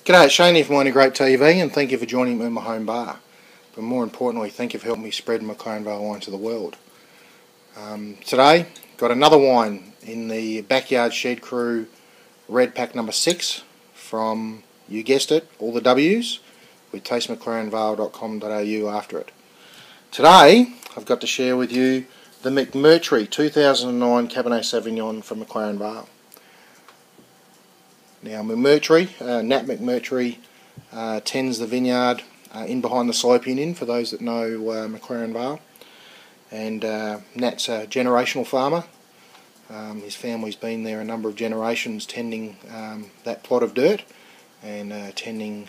G'day, it's Shane here from Grape TV, and thank you for joining me in my home bar. But more importantly, thank you for helping me spread McLaren Vale wine to the world. Today, got another wine in the Backyard Shed Crew Red Pack number 6 from, you guessed it, all the W's, with tastemclarenvale.com.au after it. Today, I've got to share with you the McMurtry 2009 Cabernet Sauvignon from McLaren Vale. Now McMurtry, Nat McMurtry tends the vineyard in behind the sloping inn, for those that know McLaren Vale. And Nat's a generational farmer. His family's been there a number of generations tending that plot of dirt and tending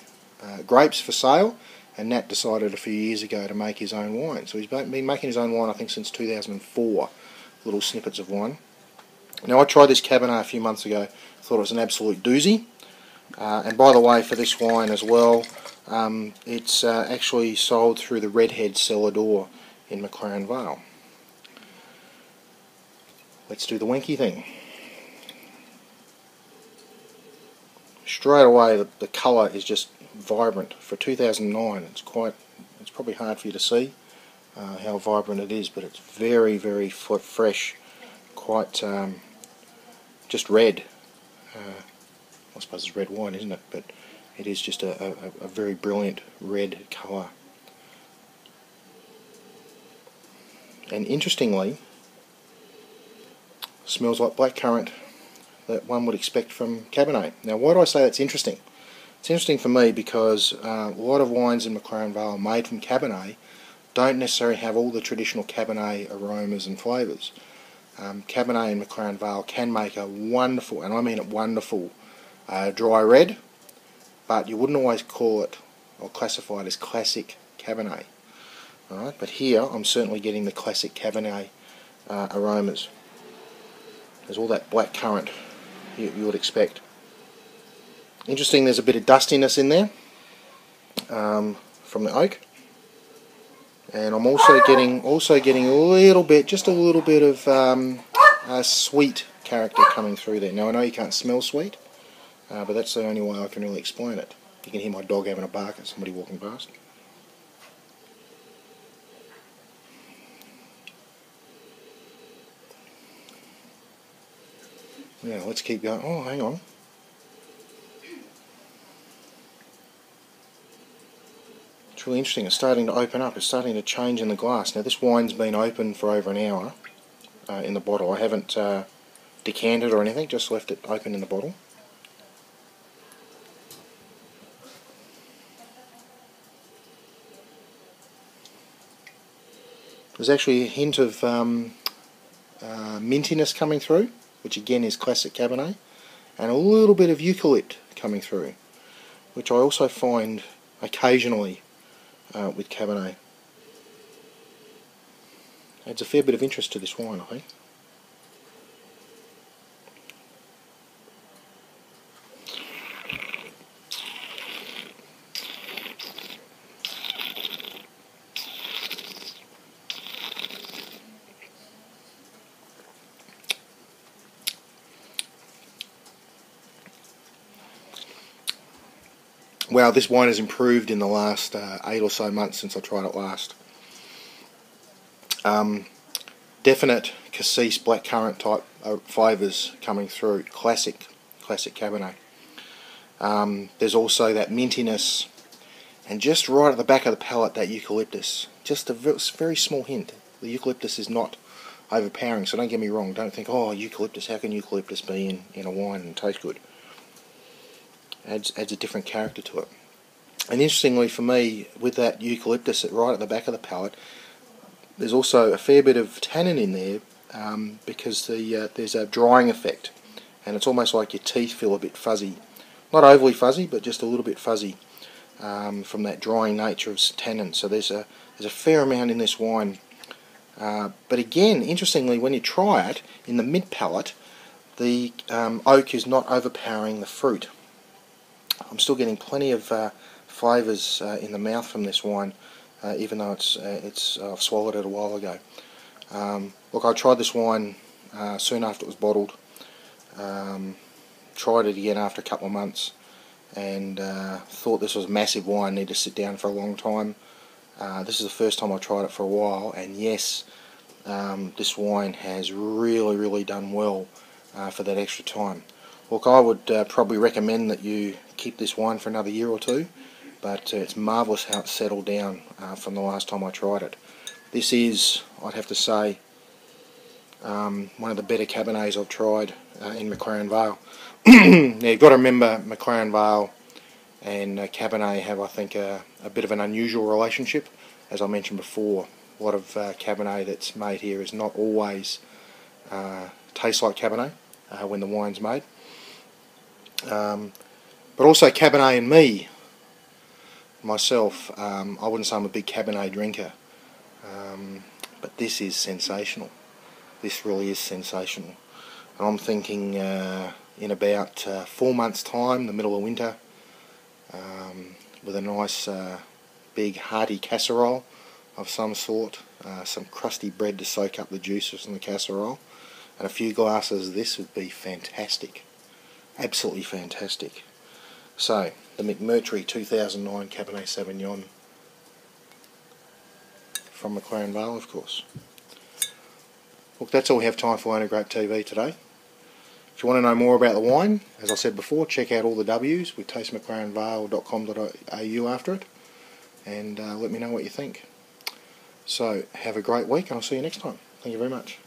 grapes for sale. And Nat decided a few years ago to make his own wine. So he's been making his own wine, I think, since 2004, little snippets of wine. Now I tried this Cabernet a few months ago, thought it was an absolute doozy. And by the way, for this wine as well, it's actually sold through the Redhead cellar door in McLaren Vale. Let's do the winky thing. Straight away, the colour is just vibrant. For 2009, it's probably hard for you to see how vibrant it is, but it's very, very fresh, quite just red. I suppose it's red wine, isn't it? But it is just a very brilliant red colour. And interestingly, smells like blackcurrant that one would expect from Cabernet. Now, why do I say that's interesting? It's interesting for me because a lot of wines in McLaren Vale made from Cabernet don't necessarily have all the traditional Cabernet aromas and flavours. Cabernet in McLaren Vale can make a wonderful, and I mean a wonderful, dry red, but you wouldn't always call it or classify it as classic Cabernet. Alright, but here I'm certainly getting the classic Cabernet aromas. There's all that black currant you would expect. Interesting, there's a bit of dustiness in there from the oak. And I'm also getting a little bit, just a little bit of a sweet character coming through there. Now I know you can't smell sweet, but that's the only way I can really explain it. You can hear my dog having a bark at somebody walking past. Now let's keep going. Oh, hang on. It's really interesting. It's starting to open up. It's starting to change in the glass. Now this wine's been open for over an hour in the bottle. I haven't decanted or anything, just left it open in the bottle. There's actually a hint of mintiness coming through, which again is classic Cabernet, and a little bit of eucalypt coming through, which I also find occasionally with Cabernet. Adds a fair bit of interest to this wine, I think. Wow, this wine has improved in the last 8 or so months since I tried it last. Definite cassis blackcurrant type flavours coming through. Classic Cabernet. There's also that mintiness, and just right at the back of the palate, that eucalyptus. Just a very small hint. The eucalyptus is not overpowering, so don't get me wrong. Don't think, oh, eucalyptus, how can eucalyptus be in a wine and taste good? Adds a different character to it. And interestingly for me, with that eucalyptus right at the back of the palate, there's also a fair bit of tannin in there because there's a drying effect, and it's almost like your teeth feel a bit fuzzy. Not overly fuzzy, but just a little bit fuzzy from that drying nature of tannin. So there's a fair amount in this wine. But again, interestingly, when you try it in the mid palate, the oak is not overpowering the fruit. I'm still getting plenty of flavours in the mouth from this wine, even though I've swallowed it a while ago. Look, I tried this wine soon after it was bottled. Tried it again after a couple of months, and thought this was a massive wine, need to sit down for a long time. This is the first time I tried it for a while, and yes, this wine has really done well for that extra time. Look, I would probably recommend that you keep this wine for another year or two, but it's marvellous how it's settled down from the last time I tried it. This is, I'd have to say, one of the better Cabernets I've tried in McLaren Vale. Now you've got to remember, McLaren Vale and Cabernet have, I think, a bit of an unusual relationship. As I mentioned before, a lot of Cabernet that's made here is not always tastes like Cabernet when the wine's made. But also Cabernet and me, myself, I wouldn't say I'm a big Cabernet drinker, but this is sensational. This really is sensational. And I'm thinking in about 4 months' time, the middle of winter, with a nice big hearty casserole of some sort, some crusty bread to soak up the juices in the casserole, and a few glasses of this would be fantastic. Absolutely fantastic. So, the McMurtry 2009 Cabernet Sauvignon from McLaren Vale, of course. Look, that's all we have time for on Grape TV today. If you want to know more about the wine, as I said before, check out all the W's with tastemclarenvale.com.au after it, and let me know what you think. So, have a great week, and I'll see you next time. Thank you very much.